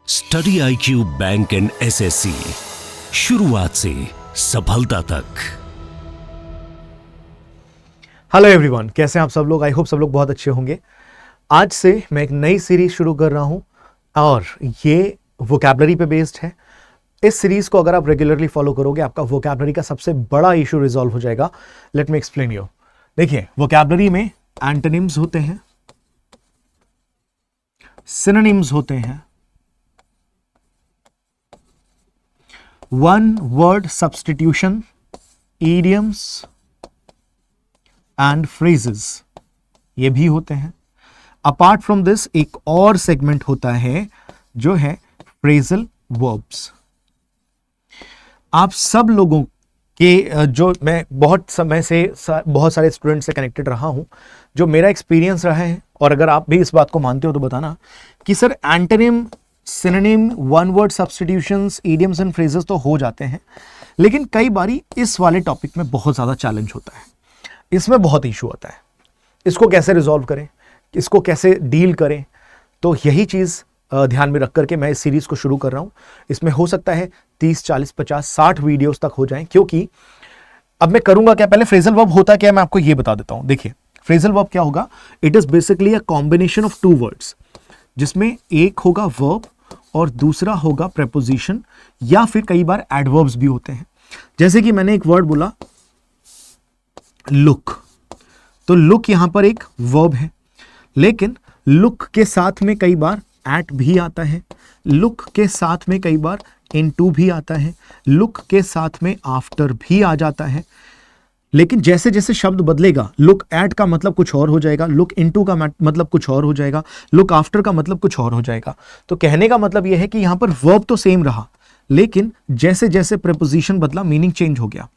Study IQ bank and SSC, शुरुआत से सफलता तक। हेलो एवरीवन, कैसे हैं आप सब लोग? आई होप सब लोग बहुत अच्छे होंगे। आज से मैं एक नई सीरीज शुरू कर रहा हूं और ये वोकैबलरी पे बेस्ड है। इस सीरीज को अगर आप रेगुलरली फॉलो करोगे, आपका वोकैबलरी का सबसे बड़ा इशू रिजॉल्व हो जाएगा। Let me explain you. देखिए, वोकैबलरी में एंटोनिम्स होते हैं, सिनोनिम्स होते हैं, one word substitution, idioms and phrases, ये भी होते हैं। अपार्ट फ्रॉम दिस एक और सेगमेंट होता है जो है फ्रेजल वर्ब्स। आप सब लोगों के जो मैं बहुत समय से बहुत सारे स्टूडेंट से कनेक्टेड रहा हूं, जो मेरा एक्सपीरियंस रहा है, और अगर आप भी इस बात को मानते हो तो बताना कि sir antonym, synonym, one word substitutions, idioms and phrases तो हो जाते हैं, लेकिन कई बारी इस वाले टॉपिक में बहुत ज़्यादा चैलेंज होता है। इसमें बहुत इशू होता है। इसको कैसे रिजॉल्व करें, इसको कैसे डील करें, तो यही चीज़ ध्यान में रख करके मैं इस सीरीज़ को शुरू कर रहा हूँ। इसमें हो सकता है 30, 40, 50, 60 वीडियोस तक हो जाएं, क्योंकि अब मैं करूँगा क्या, पहले फ्रेजल वर्ब होता क्या है मैं आपको ये बता देता हूँ। देखिए, फ्रेजल वर्ब क्या होगा? It is basically a combination of two words, जिसमें एक होगा वर्ब और दूसरा होगा प्रेपोजिशन, या फिर कई बार एडवर्ब्स भी होते हैं। जैसे कि मैंने एक वर्ड बोला लुक, तो लुक यहां पर एक वर्ब है, लेकिन लुक के साथ में कई बार एट भी आता है, लुक के साथ में कई बार इनटू भी आता है, लुक के साथ में आफ्टर भी आ जाता है। लेकिन जैसे जैसे शब्द बदलेगा, लुक एट का मतलब कुछ और हो जाएगा, लुक इनटू का मतलब कुछ और हो जाएगा, लुक आफ्टर का मतलब कुछ और हो जाएगा। तो कहने का मतलब यह है कि यहां पर वर्ब तो सेम रहा, लेकिन जैसे जैसे प्रीपोजिशन बदला, मीनिंग चेंज हो गया।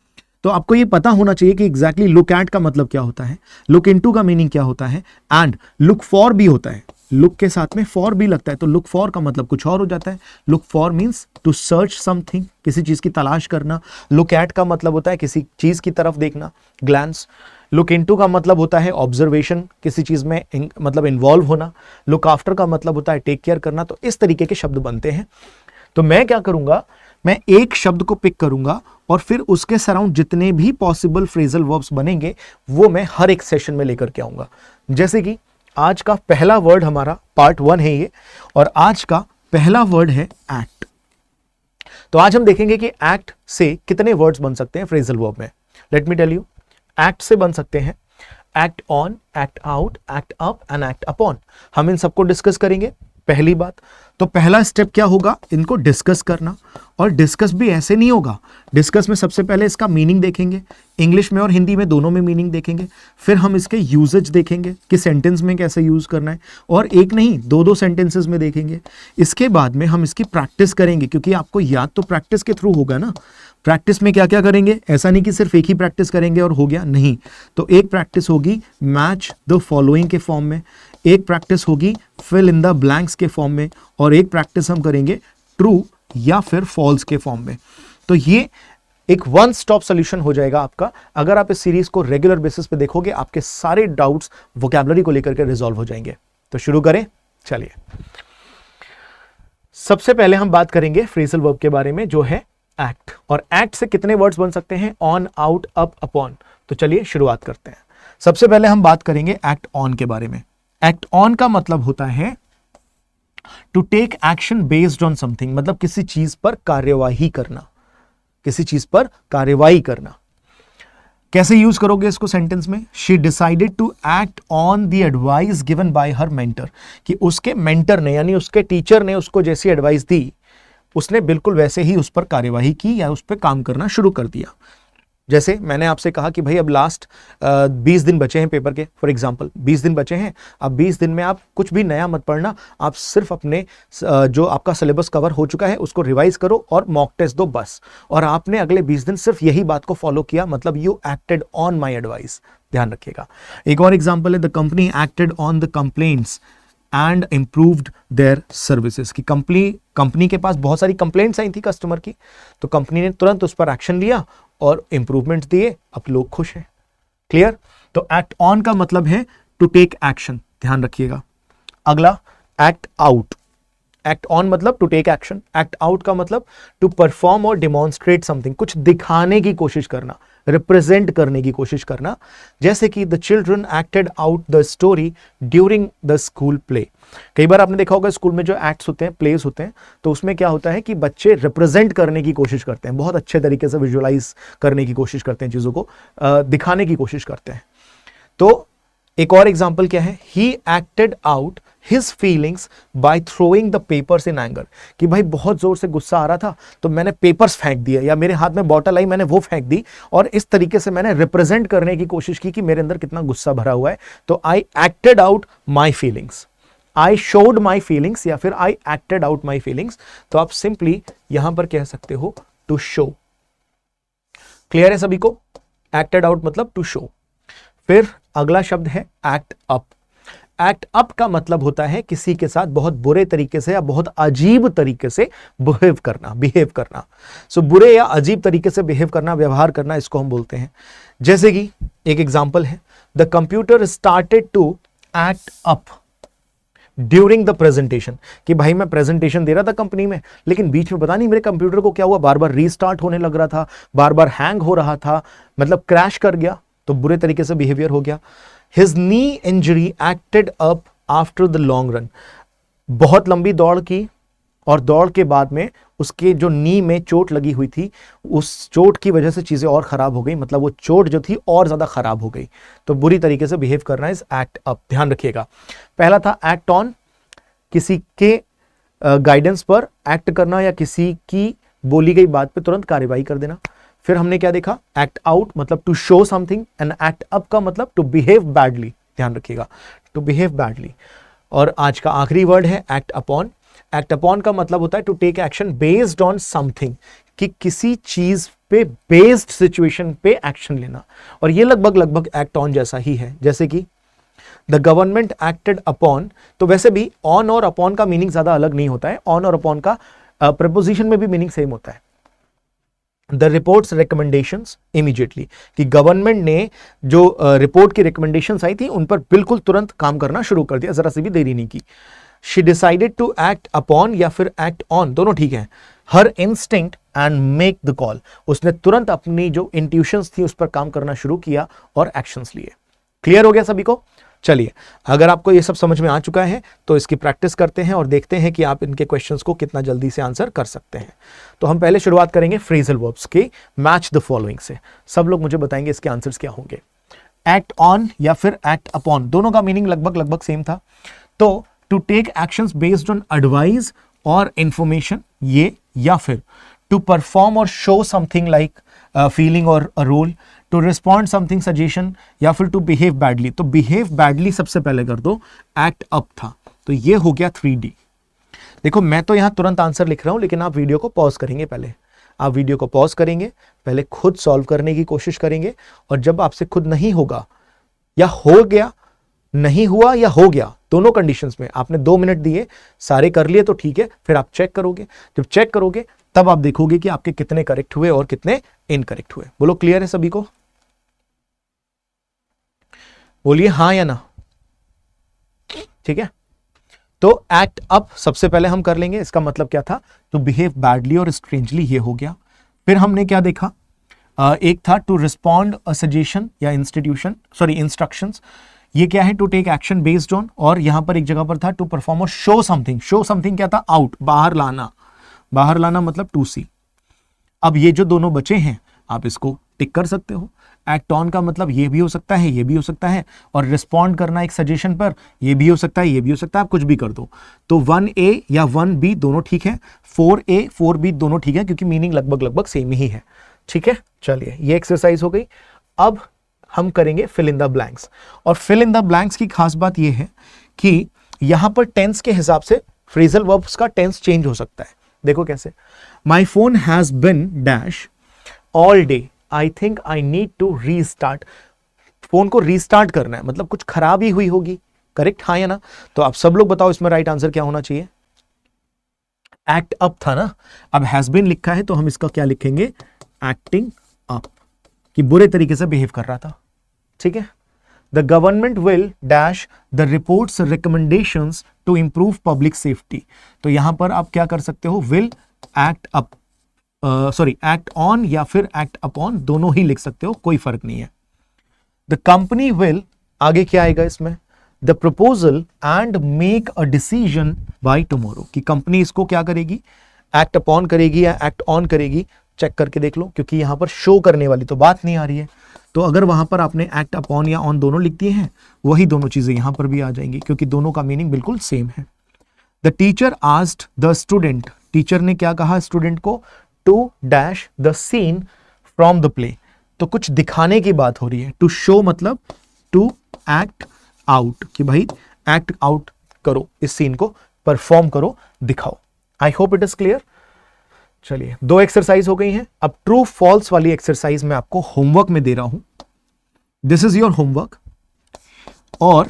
तो आपको ये पता होना चाहिए कि एग्जैक्टली लुक एट का मतलब क्या होता है, लुक इनटू का मीनिंग क्या होता है, एंड लुक फॉर भी होता है। लुक के साथ में फॉर भी लगता है, तो लुक फॉर का मतलब कुछ और हो जाता है। Look for means to search something, किसी चीज की तलाश करना। लुक एट का मतलब होता है किसी चीज की तरफ देखना, ग्लैंस। लुक इनटू का मतलब होता है ऑब्जर्वेशन, किसी चीज में मतलब इन्वॉल्व होना। लुक आफ्टर का मतलब होता है टेक केयर करना। तो इस तरीके के शब्द बनते हैं। तो मैं क्या करूंगा, मैं एक शब्द को पिक करूंगा और फिर उसके सराउंड जितने भी पॉसिबल फ्रेजल वर्ब्स बनेंगे वो मैं हर एक सेशन में लेकर के आऊंगा। जैसे कि आज का पहला वर्ड हमारा पार्ट 1 है ये, और आज का पहला वर्ड है एक्ट। तो आज हम देखेंगे कि एक्ट से कितने वर्ड्स बन सकते हैं फ्रेजल वर्ब में। Let me tell you, act से बन सकते हैं act on, act out, act up and act upon. हम इन सबको डिस्कस करेंगे। पहली बात तो पहला स्टेप क्या होगा, इनको डिस्कस करना। और डिस्कस भी ऐसे नहीं होगा, डिस्कस में सबसे पहले इसका मीनिंग देखेंगे, इंग्लिश में और हिंदी में दोनों में मीनिंग देखेंगे। फिर हम इसके यूजेज देखेंगे कि सेंटेंस में कैसे यूज करना है, और एक नहीं दो सेंटेंसेस में देखेंगे। इसके बाद में हम इसकी प्रैक्टिस करेंगे, क्योंकि आपको याद तो प्रैक्टिस के थ्रू होगा ना। प्रैक्टिस में क्या क्या करेंगे, ऐसा नहीं कि सिर्फ एक ही प्रैक्टिस करेंगे और हो गया, नहीं। तो एक प्रैक्टिस होगी मैच द फॉलोइंग के फॉर्म में, एक प्रैक्टिस होगी फिल इन द ब्लैंक्स के फॉर्म में, और एक प्रैक्टिस हम करेंगे ट्रू या फिर फॉल्स के फॉर्म में। तो ये एक वन स्टॉप सॉल्यूशन हो जाएगा आपका। अगर आप इस सीरीज को रेगुलर बेसिस पे देखोगे, आपके सारे डाउट्स वोकैबुलरी को लेकर के रिजॉल्व हो जाएंगे। तो शुरू करें, चलिए। सबसे पहले हम बात करेंगे फ्रेजल वर्ब के बारे में, जो है एक्ट। और एक्ट से कितने वर्ड्स बन सकते हैं? On, out, up, upon. तो चलिए शुरुआत करते हैं। सबसे पहले हम बात करेंगे एक्ट ऑन के बारे में। एक्ट ऑन का मतलब होता है to take action based on something, मतलब किसी चीज पर कार्यवाही करना, किसी चीज पर कार्यवाही करना। कैसे यूज करोगे इसको सेंटेंस में? She decided to act on the advice given by her mentor, कि उसके मेंटर ने यानी उसके टीचर ने उसको जैसी एडवाइस दी, उसने बिल्कुल वैसे ही उस पर कार्यवाही की या उस पर काम करना शुरू कर दिया। जैसे मैंने आपसे कहा कि भाई अब लास्ट 20 दिन बचे हैं पेपर के, फॉर एग्जांपल 20 दिन बचे हैं। अब 20 दिन में आप कुछ भी नया मत पढ़ना, आप सिर्फ अपने जो आपका सिलेबस कवर हो चुका है उसको रिवाइज करो और मॉक टेस्ट दो, बस। और आपने अगले 20 दिन सिर्फ यही बात को फॉलो किया, मतलब you acted on my advice. ध्यान रखिएगा। एक और एग्जाम्पल है, the company acted on the complaints and improved their services, की कंपनी के पास बहुत सारी कंप्लेंट्स आई थी कस्टमर की, तो कंपनी ने तुरंत उस पर एक्शन लिया और इंप्रूवमेंट दिए, अब लोग खुश हैं। क्लियर? तो एक्ट ऑन का मतलब है टू टेक एक्शन, ध्यान रखिएगा। अगला एक्ट आउट। एक्ट ऑन मतलब to take action, act out का मतलब टू परफॉर्म और डिमॉन्स्ट्रेट समथिंग, कुछ दिखाने की कोशिश करना, रिप्रेजेंट करने की कोशिश करना। जैसे कि the children acted out the story during the school play. कई बार आपने देखा होगा स्कूल में जो एक्ट्स होते हैं, प्लेस होते हैं, तो उसमें क्या होता है कि बच्चे रिप्रेजेंट करने की कोशिश करते हैं, बहुत अच्छे तरीके से विजुअलाइज करने की कोशिश करते हैं, चीजों को दिखाने की कोशिश करते हैं। तो एक और एग्जाम्पल क्या है, he acted out his feelings by throwing the papers in anger, कि भाई बहुत जोर से गुस्सा आ रहा था तो मैंने पेपर्स फेंक दिए, या मेरे हाथ में बॉटल आई मैंने वो फेंक दी, और इस तरीके से मैंने रिप्रेजेंट करने की कोशिश की कि मेरे अंदर कितना गुस्सा भरा हुआ है। तो I acted out my feelings, I showed my feelings, या फिर I acted out my feelings. तो आप सिंपली यहां पर कह सकते हो टू शो। क्लियर है सभी को? एक्टेड आउट मतलब टू शो। फिर अगला शब्द है एक्ट अप। एक्ट अप का मतलब होता है किसी के साथ बहुत बुरे तरीके से या बहुत अजीब तरीके से बिहेव करना। सो बुरे या अजीब तरीके से बिहेव करना, व्यवहार करना, इसको हम बोलते हैं। जैसे कि एक एग्जांपल है, the computer started to act up during the presentation, कि भाई मैं प्रेजेंटेशन दे रहा था कंपनी में, लेकिन बीच में पता नहीं मेरे कंप्यूटर को क्या हुआ, बार बार रीस्टार्ट होने लग रहा था, बार बार हैंग हो रहा था, मतलब क्रैश कर गया, तो बुरे तरीके से बिहेवियर हो गया। His knee injury acted up after the long run, बहुत लंबी दौड़ की और दौड़ के बाद में उसके जो नी में चोट लगी हुई थी, उस चोट की वजह से चीजें और खराब हो गई, मतलब वो चोट जो थी और ज्यादा खराब हो गई। तो बुरी तरीके से बिहेव करना इज एक्ट अप, ध्यान रखिएगा। पहला था एक्ट ऑन, किसी के गाइडेंस पर एक्ट करना या किसी की बोली गई बात पे तुरंत कार्रवाई कर देना। फिर हमने क्या देखा, एक्ट आउट मतलब to show something, and act up का मतलब टू बिहेव बैडली, ध्यान रखिएगा, टू बिहेव बैडली। और आज का आखिरी वर्ड है एक्ट अपॉन। एक्ट अपॉन का मतलब होता है to take action based on something, कि किसी चीज पे बेस्ड सिचुएशन पे एक्शन लेना, और ये लगभग एक्ट ऑन जैसा ही है। जैसे कि द गवर्नमेंट एक्टेड अपॉन, तो वैसे भी ऑन और अपॉन का मीनिंग ज्यादा अलग नहीं होता है, ऑन और अपॉन का प्रपोजिशन में भी मीनिंग सेम होता है। द रिपोर्ट्स रिकमेंडेशंस इमीडिएटली, कि गवर्नमेंट ने जो रिपोर्ट की रिकमेंडेशंस आई थी उन पर बिल्कुल तुरंत काम करना शुरू कर दिया, जरा सी भी देरी नहीं की। She decided to act upon या फिर एक्ट ऑन, दोनों ठीक है। Her instinct and make the call, उसने तुरंत अपनी जो इंट्यूशंस थी उस पर काम करना शुरू किया और एक्शंस लिए। क्लियर हो गया सभी को? चलिए, अगर आपको ये सब समझ में आ चुका है तो इसकी प्रैक्टिस करते हैं और देखते हैं कि आप इनके क्वेश्चंस को कितना जल्दी से आंसर कर सकते हैं। तो हम पहले शुरुआत करेंगे फ्रेजल वर्ब्स के मैच द फॉलोइंग से। सब लोग मुझे बताएंगे इसके आंसर्स क्या होंगे। एक्ट ऑन या फिर एक्ट अपॉन, दोनों का मीनिंग लगभग सेम था। तो to take actions based on advice और इंफॉर्मेशन, ये, या फिर टू परफॉर्म और शो समथिंग लाइक फीलिंग और role, to respond something suggestion, या फिर टू बिहेव बैडली। तो बिहेव बैडली सबसे पहले कर दो, एक्ट अप था, तो ये हो गया 3D। देखो मैं तो यहां तुरंत आंसर लिख रहा हूं, लेकिन आप वीडियो को पॉज करेंगे, पहले आप वीडियो को पॉज करेंगे, पहले खुद सॉल्व करने की कोशिश करेंगे, और जब आपसे खुद नहीं होगा या हो गया, नहीं हुआ या हो गया, दोनों कंडीशंस में आपने 2 मिनट दिए, सारे कर लिए तो ठीक है, फिर आप चेक करोगे। जब चेक करोगे तब आप देखोगे कि आपके कितने करेक्ट हुए और कितने इनकरेक्ट हुए। बोलो क्लियर है सभी को? बोलिए हाँ या ना। ठीक है, तो एक्ट अप सबसे पहले हम कर लेंगे। इसका मतलब क्या था? टू बिहेव बैडली और स्ट्रेंजली, ये हो गया। फिर हमने क्या देखा, एक था टू रिस्पॉन्ड अ सजेशन या इंस्ट्रक्शंस, ये क्या है? To take action based on, और यहां पर एक जगह पर था टू परफॉर्म और शो समथिंग। शो समथिंग क्या था? आउट, बाहर लाना मतलब टू सी। अब ये जो दोनों बचे हैं आप इसको टिक कर सकते हो। एक्ट ऑन का मतलब ये भी हो सकता है, ये भी हो सकता है, और रिस्पॉन्ड करना एक सजेशन पर, ये भी हो सकता है, ये भी हो सकता है, आप कुछ भी कर दो। तो 1A या 1B दोनों ठीक है, 4A 4B दोनों ठीक है, क्योंकि मीनिंग लगभग सेम ही है। ठीक है, चलिए ये एक्सरसाइज हो गई। अब हम करेंगे फिल इन द ब्लैंक्स, और फिल इन द ब्लैंक्स की खास बात यह है कि यहां पर टेंस के हिसाब से फ्रेजल वर्ब्स का टेंस चेंज हो सकता है। देखो कैसे, my phone has been dash all day, I think I need to restart. Phone को रीस्टार्ट करना है, मतलब कुछ खराबी हुई होगी। करेक्ट, हाँ या ना? तो आप सब लोग बताओ इसमें राइट आंसर क्या होना चाहिए? एक्ट अप था ना। अब हैज बीन लिखा है तो हम इसका क्या लिखेंगे? एक्टिंग अप, कि बुरे तरीके से बिहेव कर रहा था। ठीक है, the government will dash the reports recommendations to improve public safety. तो यहां पर आप क्या कर सकते हो, will act up, act on या फिर एक्ट अपॉन, दोनों ही लिख सकते हो, कोई फर्क नहीं है। द कंपनी विल, आगे क्या आएगा इसमें, the proposal and make a decision by tomorrow, कि कंपनी इसको क्या करेगी, एक्ट अपॉन करेगी या एक्ट ऑन करेगी, चेक करके देख लो, क्योंकि यहां पर शो करने वाली तो बात नहीं आ रही है। तो अगर वहां पर आपने एक्ट अपॉन या ऑन दोनों लिख दिए हैं, वही दोनों चीजें यहां पर भी आ जाएंगी, क्योंकि दोनों का मीनिंग बिल्कुल सेम है। The teacher asked the student, teacher ने क्या कहा स्टूडेंट को, to dash the scene from the play, तो कुछ दिखाने की बात हो रही है। टू शो मतलब टू एक्ट आउट, कि भाई एक्ट आउट करो, इस सीन को परफॉर्म करो, दिखाओ। I hope it is clear. चलिए, 2 एक्सरसाइज हो गई हैं। अब ट्रू फॉल्स वाली एक्सरसाइज मैं आपको होमवर्क में दे रहा हूं। दिस इज योर होमवर्क, और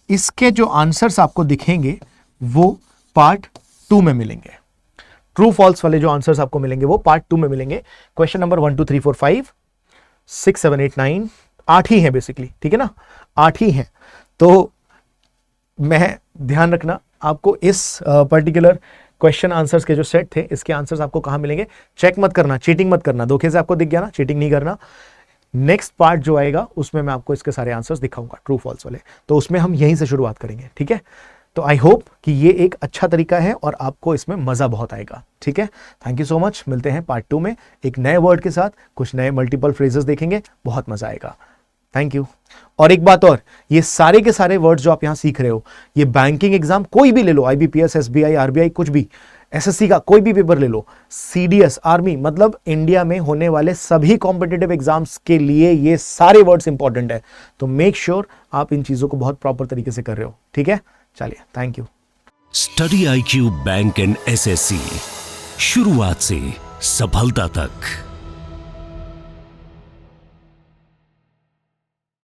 इसके जो आंसर्स आपको दिखेंगे वो पार्ट 2 में मिलेंगे। ट्रू फॉल्स वाले जो आंसर्स आपको मिलेंगे वो पार्ट 2 में मिलेंगे। क्वेश्चन नंबर 1 2 3 4 5 6 7 8 9, 8 ही है बेसिकली, ठीक है ना, 8 ही हैं। तो मैं ध्यान रखना, आपको इस पर्टिकुलर क्वेश्चन आंसर्स के जो सेट थे, इसके आंसर्स आपको कहां मिलेंगे, चेक मत करना, चीटिंग मत करना। धोखे से आपको दिख गया ना, चीटिंग नहीं करना। नेक्स्ट पार्ट जो आएगा उसमें मैं आपको इसके सारे आंसर्स दिखाऊंगा, ट्रू फॉल्स वाले, तो उसमें हम यहीं से शुरुआत करेंगे, ठीक है। तो आई होप कि ये एक अच्छा तरीका है और आपको इसमें मजा बहुत आएगा, ठीक है। थैंक यू सो मच, मिलते हैं पार्ट 2 में एक नए वर्ड के साथ, कुछ नए मल्टीपल फ्रेजेस देखेंगे, बहुत मजा आएगा। Thank you. और एक बात और, ये सारे के सारे वर्ड्स जो आप यहां सीख रहे हो, ये बैंकिंग एग्जाम कोई भी ले लो, IBPS, SBI, RBI, कुछ भी, SSC का कोई भी पेपर ले लो, CDS, आर्मी, मतलब इंडिया में होने वाले सभी कॉम्पिटिटिव एग्जाम्स के लिए ये सारे वर्ड्स इंपॉर्टेंट है। तो मेक श्योर आप इन चीजों को बहुत प्रॉपर तरीके से कर रहे हो, ठीक है। चलिए, thank you. Study IQ bank and SSC, शुरुआत से सफलता तक।